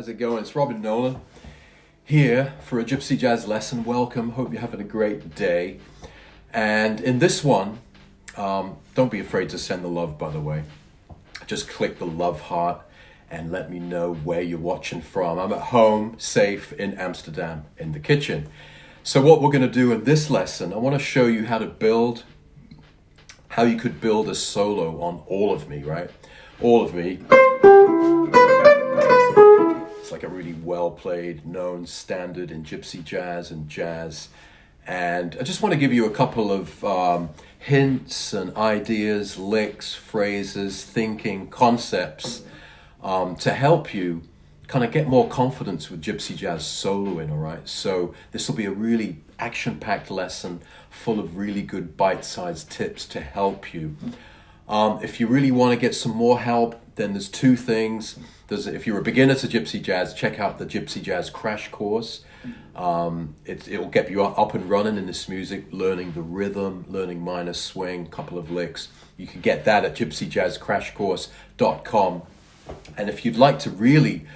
How's it going? It's Robin Nolan here for a Gypsy Jazz lesson. Welcome. Hope you're having a great day. And in this one, don't be afraid to send the love, by the way. Just click the love heart and let me know where you're watching from. I'm at home, safe in Amsterdam, in the kitchen. So what we're going to do in this lesson, I want to show you how you could build a solo on All of Me, right? All of Me. It's like a really well-played, known standard in Gypsy jazz and jazz. And I just want to give you a couple of hints and ideas, licks, phrases, thinking, concepts to help you kind of get more confidence with Gypsy jazz soloing, all right? So this will be a really action-packed lesson full of really good bite-sized tips to help you. If you really want to get some more help, then there's two things. If you're a beginner to Gypsy jazz, check out the Gypsy Jazz crash course. It'll get you up and running in this music, learning the rhythm, learning minor swing, couple of licks. You can get that at gypsyjazzcrashcourse.com. And if you'd like to really,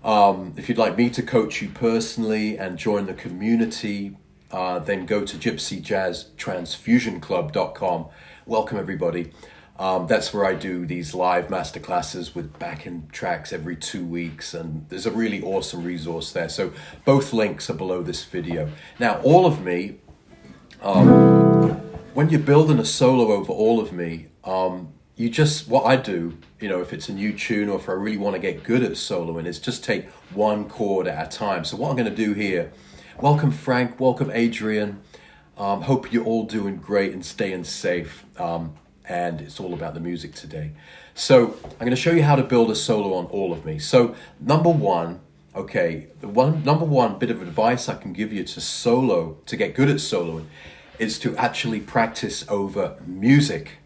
if you'd like me to coach you personally and join the community, then go to gypsyjazztransfusionclub.com. Welcome everybody. That's where I do these live masterclasses with back-end tracks every 2 weeks, and there's a really awesome resource there. So both links are below this video. Now, All of Me, when you're building a solo over All of Me, what I do, if it's a new tune or if I really want to get good at soloing, is just take one chord at a time. So what I'm going to do here, welcome Frank, welcome Adrian. Hope you're all doing great and staying safe. And it's all about the music today. So I'm going to show you how to build a solo on All of Me. So number one bit of advice I can give you to get good at soloing, is to actually practice over music.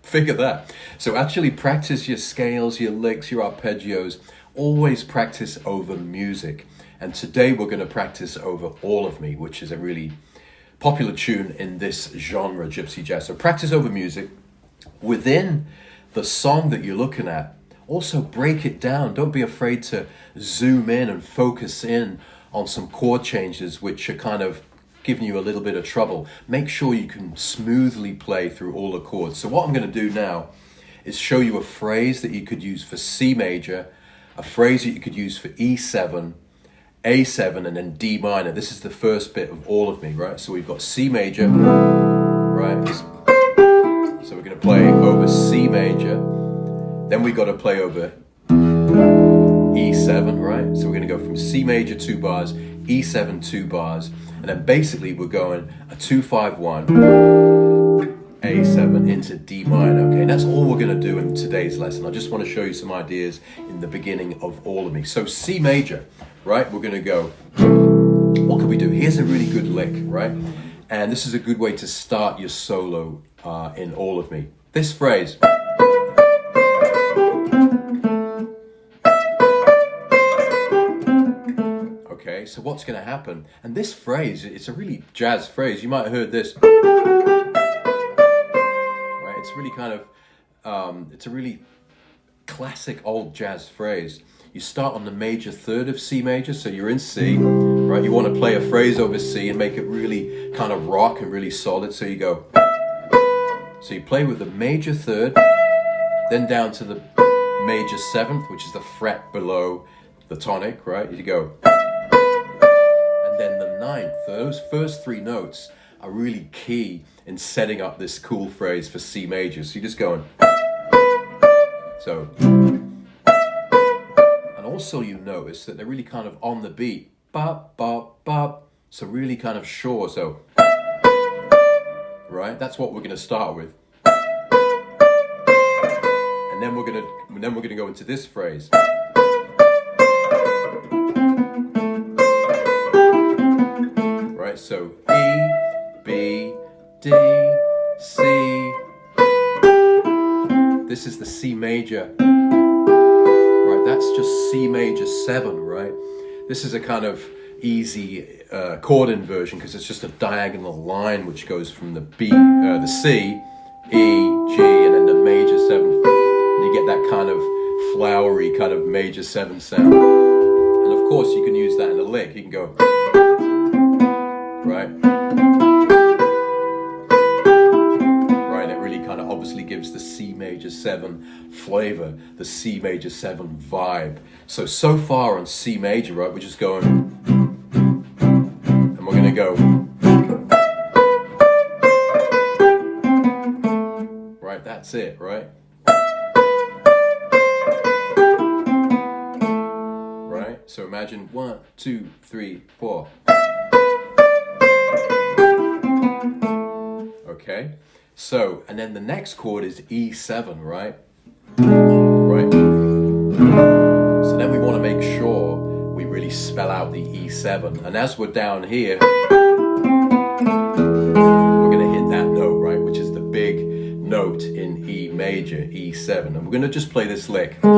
Figure that. So actually practice your scales, your licks, your arpeggios. Always practice over music. And today we're going to practice over All of Me, which is a really popular tune in this genre, Gypsy jazz. So practice over music. Within the song that you're looking at, also break it down. Don't be afraid to zoom in and focus in on some chord changes which are kind of giving you a little bit of trouble. Make sure you can smoothly play through all the chords. So what I'm going to do now is show you a phrase that you could use for C major, a phrase that you could use for E7, A7, and then D minor. This is the first bit of All of Me, right? So we've got C major, right? So we're going to play over C major. Then we've got to play over E7, right? So we're going to go from C major 2 bars, E7 2 bars, and then basically we're going a 2-5-1, A7 into D minor, okay? And that's all we're going to do in today's lesson. I just want to show you some ideas in the beginning of All of Me. So C major, right? We're going to go, what can we do? Here's a really good lick, right? And this is a good way to start your solo in All of Me. This phrase. Okay, so what's going to happen? And this phrase, it's a really jazz phrase. You might have heard this. Right? It's really kind of, it's a really classic old jazz phrase. You start on the major third of C major, so you're in C, right? You want to play a phrase over C and make it really kind of rock and really solid, so you go. So you play with the major third, then down to the major 7th, which is the fret below the tonic, right? You go. And then the 9th, those first 3 notes are really key in setting up this cool phrase for C major. So you're just going. So. Also, you notice that they're really kind of on the beat, bop, bop, bop. So really kind of sure. So, right? That's what we're going to start with, and then we're going to go into this phrase. Right? So E, B, D, C. This is the C major. That's just C major 7, right? This is a kind of easy chord inversion because it's just a diagonal line which goes from the C, E, G, and then the major 7th. And you get that kind of flowery kind of major 7 sound. And of course you can use that in a lick. You can go, right? Right, it really kind of obviously gives the C major 7 flavor, the C major 7 vibe. So far on C major, right, we're just going, and we're gonna go, right, that's it, right? Right, so imagine 1, 2, 3, 4. Okay, so, and then the next chord is E7, right? Right. So then we want to make sure we really spell out the E7. And as we're down here, we're going to hit that note, right? Which is the big note in E major, E7. And we're going to just play this lick. You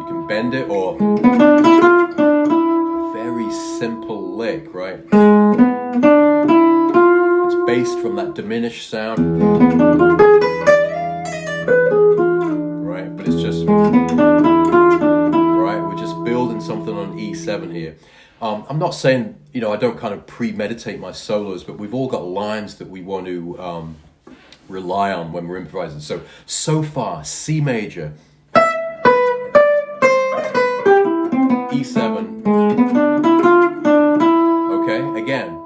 can bend it, or a very simple lick, right? Based from that diminished sound, right? But it's just, right? We're just building something on E7 here. I'm not saying, you know, I don't kind of premeditate my solos, but we've all got lines that we want to rely on when we're improvising. So far, C major, E7, okay, again.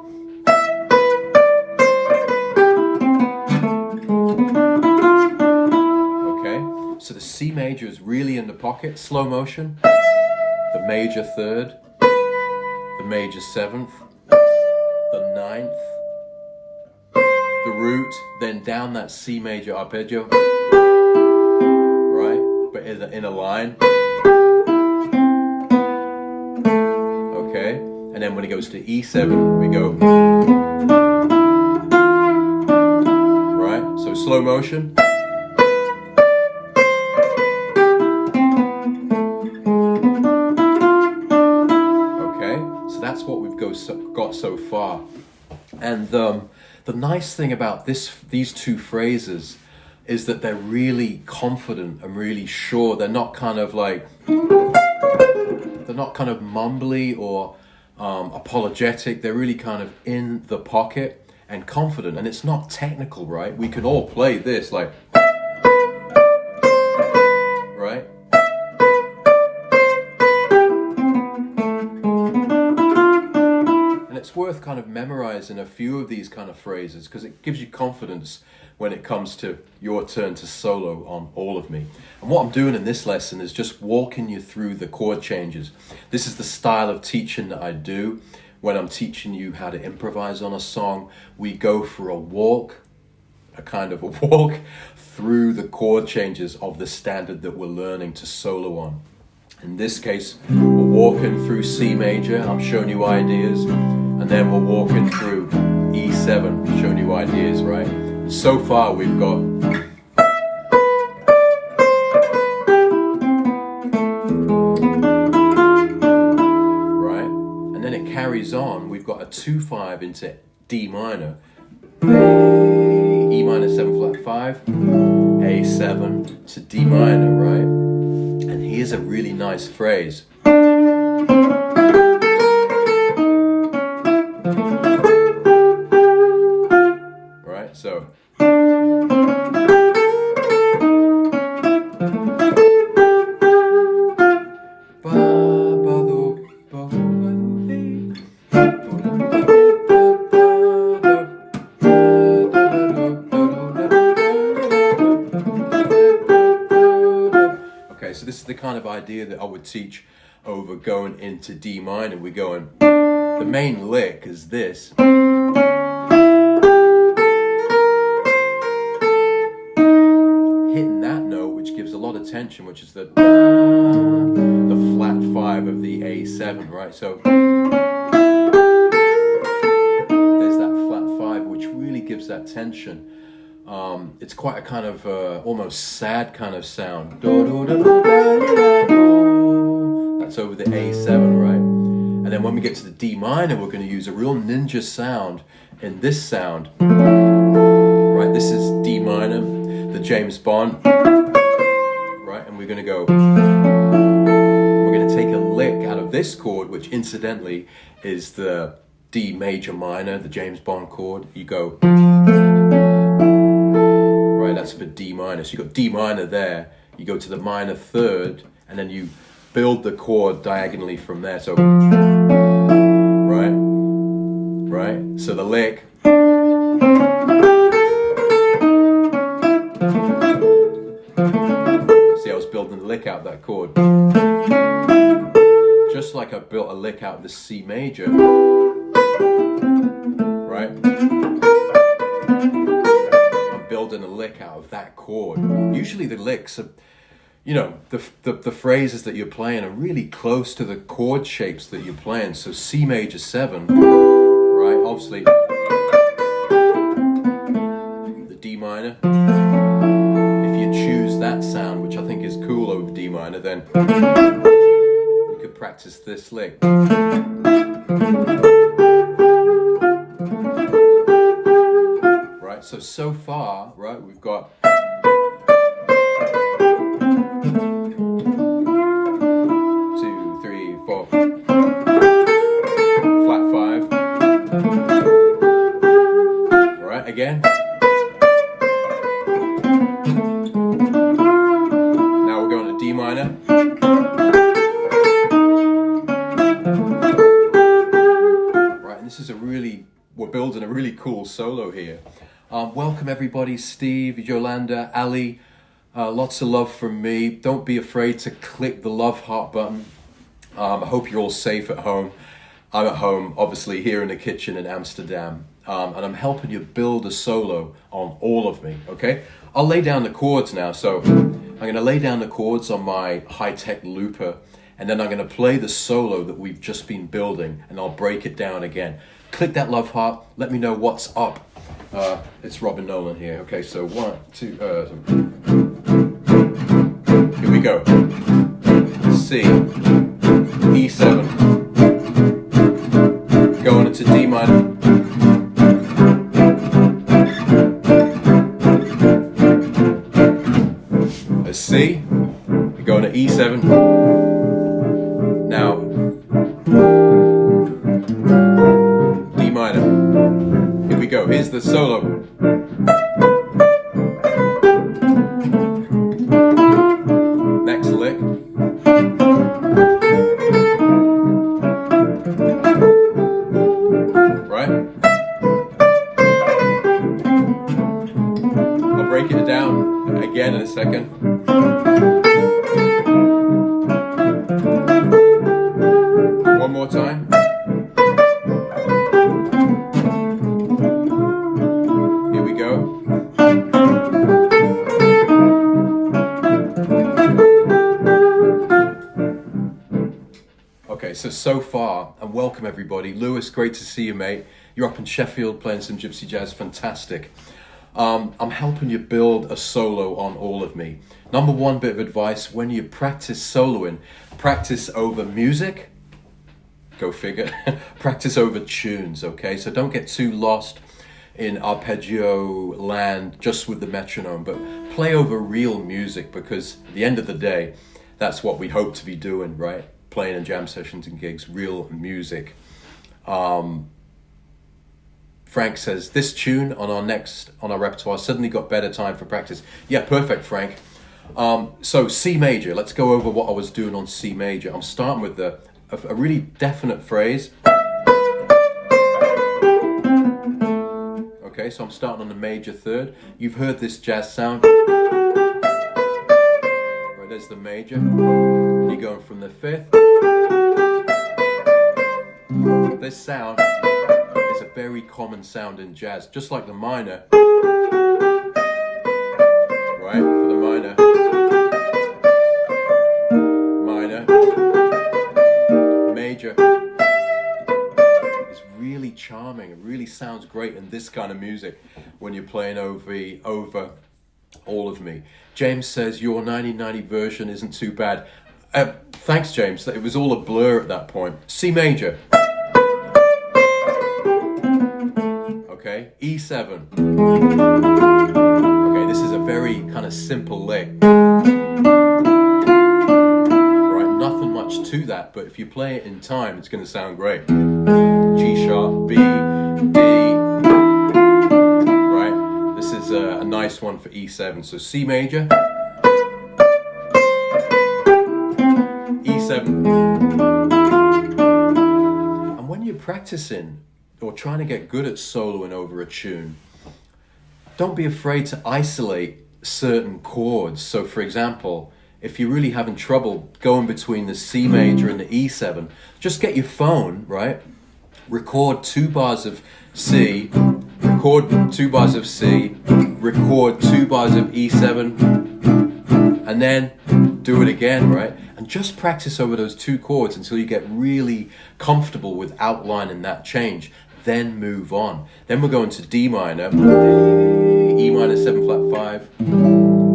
So the C major is really in the pocket, slow motion, the major 3rd, the major 7th, the 9th, the root, then down that C major arpeggio, right, but in a line, okay, and then when it goes to E7, we go, right, so slow motion. That's what we've got so far. And the nice thing about these two phrases is that they're really confident and really sure. They're not kind of like, they're not kind of mumbly or apologetic. They're really kind of in the pocket and confident. And it's not technical, right? We can all play this like, right? It's worth kind of memorizing a few of these kind of phrases because it gives you confidence when it comes to your turn to solo on All of Me. And what I'm doing in this lesson is just walking you through the chord changes. This is the style of teaching that I do when I'm teaching you how to improvise on a song. We go for a walk, a kind of a walk through the chord changes of the standard that we're learning to solo on. In this case, we're walking through C major, I'm showing you ideas, and then we're walking through E7, showing you ideas, right? So far we've got right, and then it carries on, we've got a 2-5 into D minor, E minor 7 flat 5, A7 to D minor, right? And here's a really nice phrase. Right, so. So this is the kind of idea that I would teach over going into D minor. We're going, the main lick is this. Hitting that note, which gives a lot of tension, which is the flat 5 of the A7, right? So there's that flat 5, which really gives that tension. It's quite a kind of almost sad kind of sound. That's over the A7, right? And then when we get to the D minor, we're going to use a real ninja sound in this sound. Right, this is D minor, the James Bond. Right, going to go, we're going to take a lick out of this chord, which incidentally is the D major minor, the James Bond chord. You go, right, that's for D minor. So you got D minor there. You go to the minor third, and then you build the chord diagonally from there. So, right, so the lick. See, I was building the lick out of that chord. Just like I built a lick out of the C major, right? I'm building a lick out of that chord. Usually the licks are, you know, the phrases that you're playing are really close to the chord shapes that you're playing. So C major 7, right? Obviously, the D minor. If you choose that sound, which I think is cool over D minor, then you could practice this lick. Right? So far, right, we've got again. Now we're going to D minor. Right, and this is we're building a really cool solo here. Welcome everybody, Steve, Yolanda, Ali. Lots of love from me. Don't be afraid to click the love heart button. I hope you're all safe at home. I'm at home, obviously, here in the kitchen in Amsterdam. And I'm helping you build a solo on All of Me, okay? I'll lay down the chords now. So I'm going to lay down the chords on my high-tech looper, and then I'm going to play the solo that we've just been building, and I'll break it down again. Click that love heart. Let me know what's up. It's Robin Nolan here. Okay, so 1, 2, here we go. C, E7. Going into D minor. C, we're going to E7. Now, D minor. Here we go, here's the solo. Next lick. Right? I'll break it down again in a second. One more time. Here we go. Okay, so far, and welcome everybody. Lewis, great to see you, mate. You're up in Sheffield playing some Gypsy jazz, fantastic. I'm helping you build a solo on All of Me. Number one bit of advice, when you practice soloing, practice over music. Go figure. Practice over tunes, okay? So don't get too lost in arpeggio land just with the metronome, but play over real music, because at the end of the day, that's what we hope to be doing, right? Playing in jam sessions and gigs, real music. Frank says, this tune on our repertoire suddenly got better time for practice. Yeah, perfect, Frank. So C major, let's go over what I was doing on C major. I'm starting with a really definite phrase. Okay, so I'm starting on the major third. You've heard this jazz sound. Right, there's the major. You're going from the fifth. This sound is a very common sound in jazz, just like the minor. Right, for the minor. Minor. Major. It's really charming. It really sounds great in this kind of music when you're playing over All of Me. James says your 1990 version isn't too bad. Thanks, James. It was all a blur at that point. C major. Okay, E7. Okay, this is a very kind of simple lick. do that, but if you play it in time, it's going to sound great. G sharp, B, D, right? This is a nice one for E7. So C major, E7. And when you're practicing or trying to get good at soloing over a tune, don't be afraid to isolate certain chords. So for example, if you're really having trouble going between the C major and the E7, just get your phone, right? Record 2 bars of C, record 2 bars of C, record 2 bars of E7, and then do it again, right? And just practice over those 2 chords until you get really comfortable with outlining that change. Then move on. Then we're going to D minor, E minor 7 flat 5,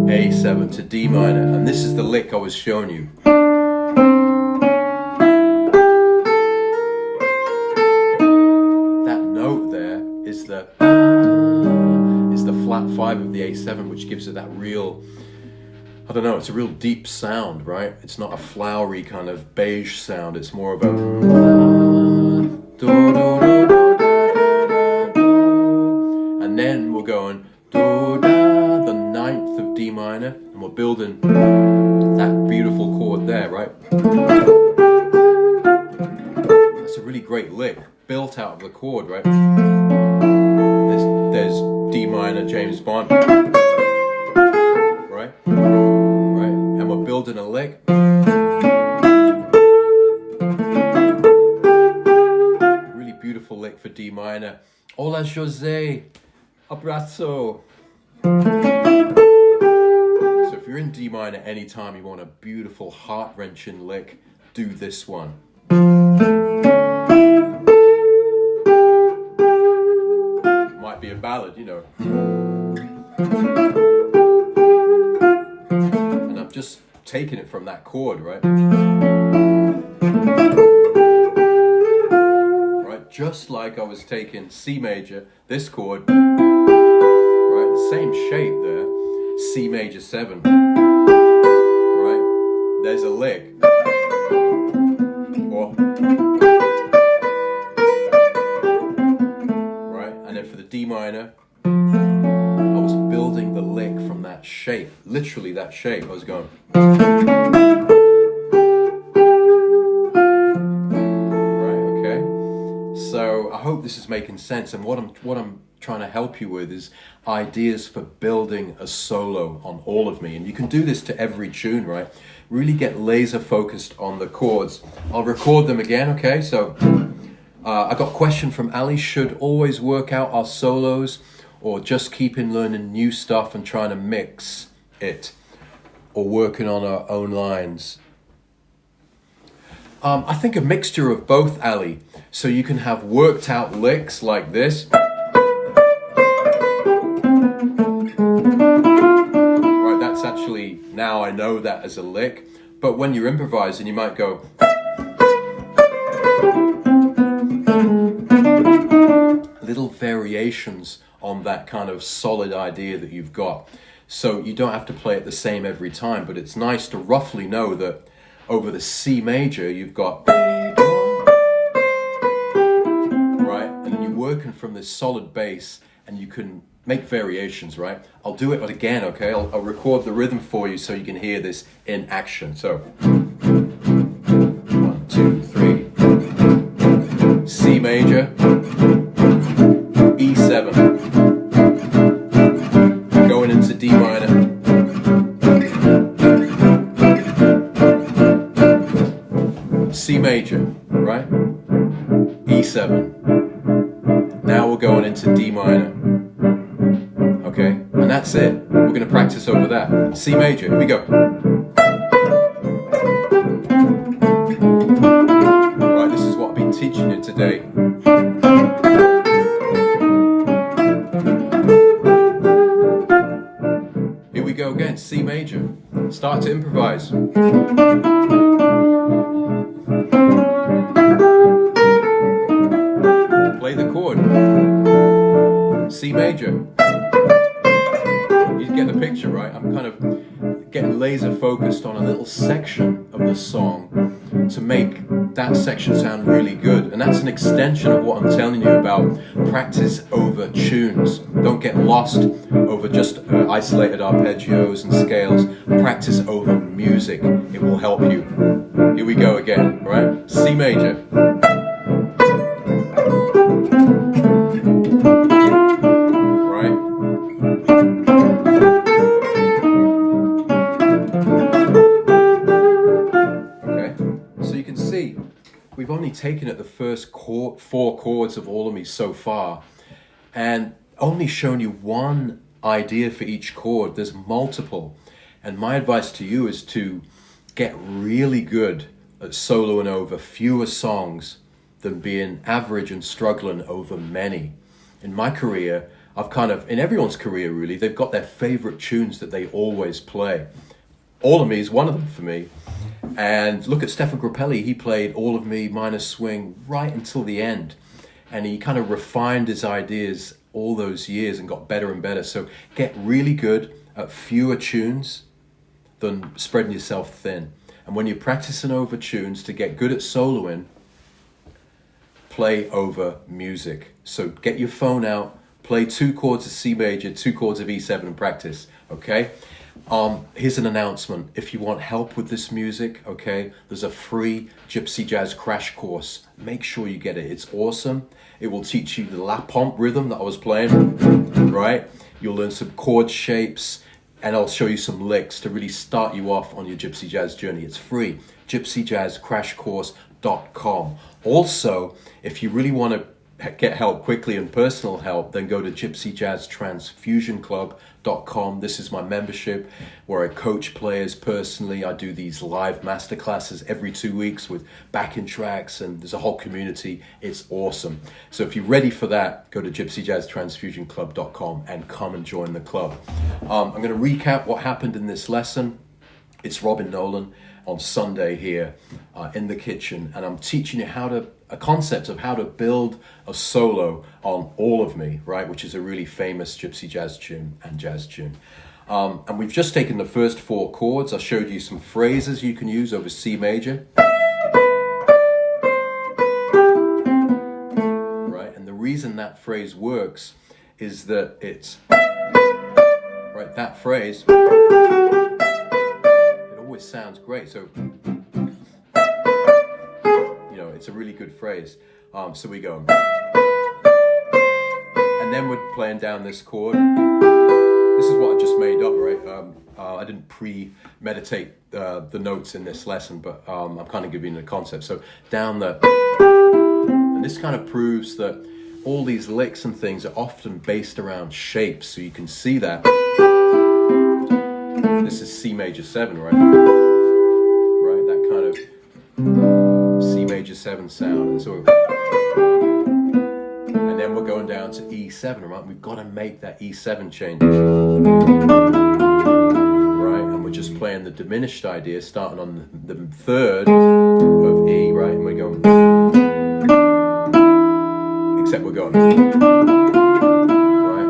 A7 to D minor, and this is the lick I was showing you. That note there is the flat 5 of the A7, which gives it that real, I don't know, it's a real deep sound, right? It's not a flowery kind of beige sound, it's more of a and then we're going do da, the 9th of D minor, and we're building that beautiful chord there, right? That's a really great lick, built out of the chord, right? There's D minor, James Bond, right? Right, and we're building a lick. Really beautiful lick for D minor. Hola, Jose. Abrazo. So if you're in D minor anytime you want a beautiful heart-wrenching lick, do this one. Might be a ballad, you know. And I'm just taking it from that chord, right? Right, just like I was taking C major, this chord, right, the same shape there, C major 7, right, there's a lick, or, right, and then for the D minor, I was building the lick from that shape, literally that shape. I was going, right, okay, so I hope this is making sense, and what I'm trying to help you with is ideas for building a solo on All of Me, and you can do this to every tune, right? Really get laser focused on the chords. I'll record them again, okay? So I got a question from Ali: should always work out our solos, or just keeping learning new stuff and trying to mix it, or working on our own lines? I think a mixture of both, Ali. So you can have worked out licks like this, actually, now I know that as a lick, but when you're improvising you might go little variations on that kind of solid idea that you've got, so you don't have to play it the same every time, but it's nice to roughly know that over the C major you've got right, and then you're working from this solid bass and you can make variations, right? I'll do it again, okay? I'll record the rhythm for you so you can hear this in action. So 1, 2, 3, C major, E7, going into D minor, C major, right? E7. Now we're going into D minor. Okay, and that's it. We're going to practice over that. C major, here we go. Right, this is what I've been teaching you today. Here we go again, C major. Start to improvise. Play the chord. C major. You get the picture, right? I'm kind of getting laser focused on a little section of the song to make that section sound really good. And that's an extension of what I'm telling you about practice over tunes. Don't get lost over just isolated arpeggios and scales. Practice over music. It will help you. Here we go again, right? C major. Right? Okay, so you can see we've only taken it the first four chords of All of Me so far, and only shown you one idea for each chord. There's multiple, and my advice to you is to get really good at soloing over fewer songs than being average and struggling over many. In my career, I've kind of, in everyone's career really, they've got their favorite tunes that they always play. All of Me is one of them for me. And look at Stefan Grappelli, he played All of Me minor swing right until the end. And he kind of refined his ideas all those years and got better and better. So get really good at fewer tunes than spreading yourself thin. And when you're practicing over tunes to get good at soloing, play over music. So get your phone out, play 2 chords of C major, 2 chords of E7 and practice, okay? Here's an announcement. If you want help with this music, okay, there's a free Gypsy Jazz crash course. Make sure you get it. It's awesome. It will teach you the La Pompe rhythm that I was playing, right? You'll learn some chord shapes, and I'll show you some licks to really start you off on your Gypsy Jazz journey. It's free. gypsyjazzcrashcourse.com. Also, if you really want to get help quickly and personal help, then go to gypsyjazztransfusionclub.com. This is my membership where I coach players personally. I do these live masterclasses every 2 weeks with backing tracks, and there's a whole community. It's awesome. So if you're ready for that, go to gypsyjazztransfusionclub.com and come and join the club. I'm going to recap what happened in this lesson. It's Robin Nolan on Sunday here in the kitchen, and I'm teaching you a concept of how to build a solo on All of Me, right, which is a really famous Gypsy jazz tune and jazz tune. And we've just taken the first 4 chords. I showed you some phrases you can use over C major. Right, and the reason that phrase works is that it's, right, that phrase, it always sounds great. So, it's a really good phrase. So we go, and then we're playing down this chord. This is what I just made up, right? I didn't premeditate the notes in this lesson, but I'm kind of giving you the concept. So down the, and this kind of proves that all these licks and things are often based around shapes. So you can see that. This is C major 7, right? Right, that kind of C major 7 sound, and so, and then we're going down to E7, right? We've got to make that E7 change, right? And we're just playing the diminished idea, starting on the 3rd of E, right? And we're going, except we're going, right?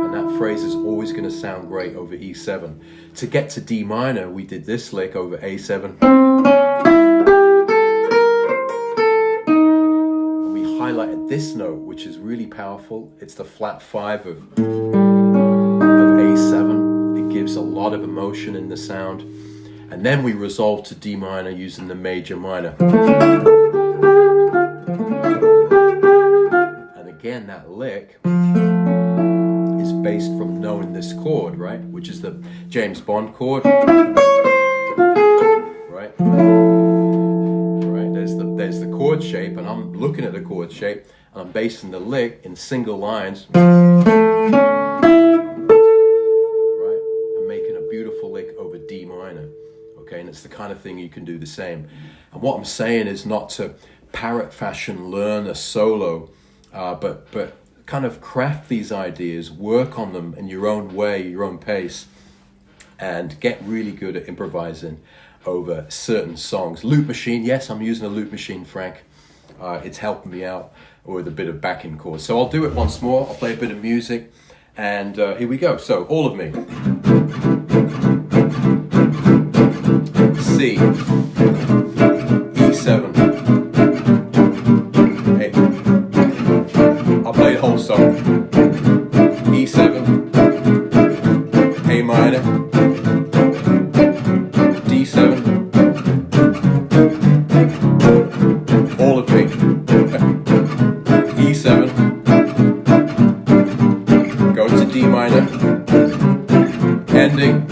And that phrase is always going to sound great over E7. To get to D minor, we did this lick over A7. Highlighted this note, which is really powerful. It's the flat 5 of A7. It gives a lot of emotion in the sound. And then we resolve to D minor using the major minor. And again, that lick is based from knowing this chord, right? Which is the James Bond chord. Right? There's the chord shape, and I'm looking at the chord shape, and I'm basing the lick in single lines, right? I'm making a beautiful lick over D minor, okay? And it's the kind of thing you can do the same. And what I'm saying is not to parrot fashion learn a solo, but kind of craft these ideas, work on them in your own way, your own pace, and get really good at improvising over certain songs. Loop machine, yes, I'm using a loop machine, Frank. It's helping me out with a bit of backing chords. So I'll do it once more. I'll play a bit of music, and here we go. So, All of Me. C. minor, D7, all of me, E7, go to D minor, ending,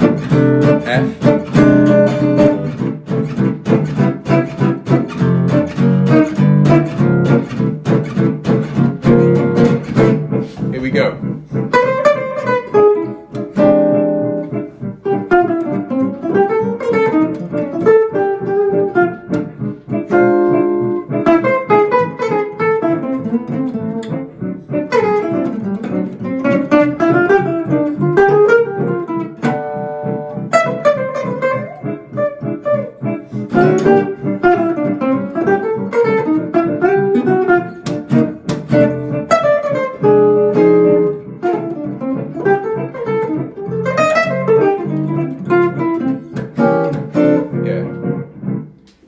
F, here we go.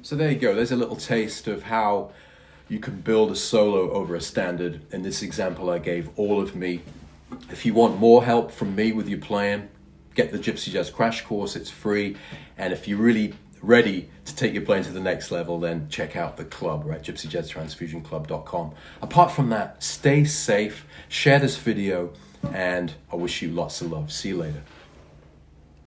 So there you go, there's a little taste of how you can build a solo over a standard. In this example I gave, all of me. If you want more help from me with your playing, get the Gypsy Jazz Crash Course, it's free. And if you're really ready to take your playing to the next level, then check out the club, right? gypsyjazztransfusionclub.com. Apart from that, stay safe, share this video, and I wish you lots of love. See you later.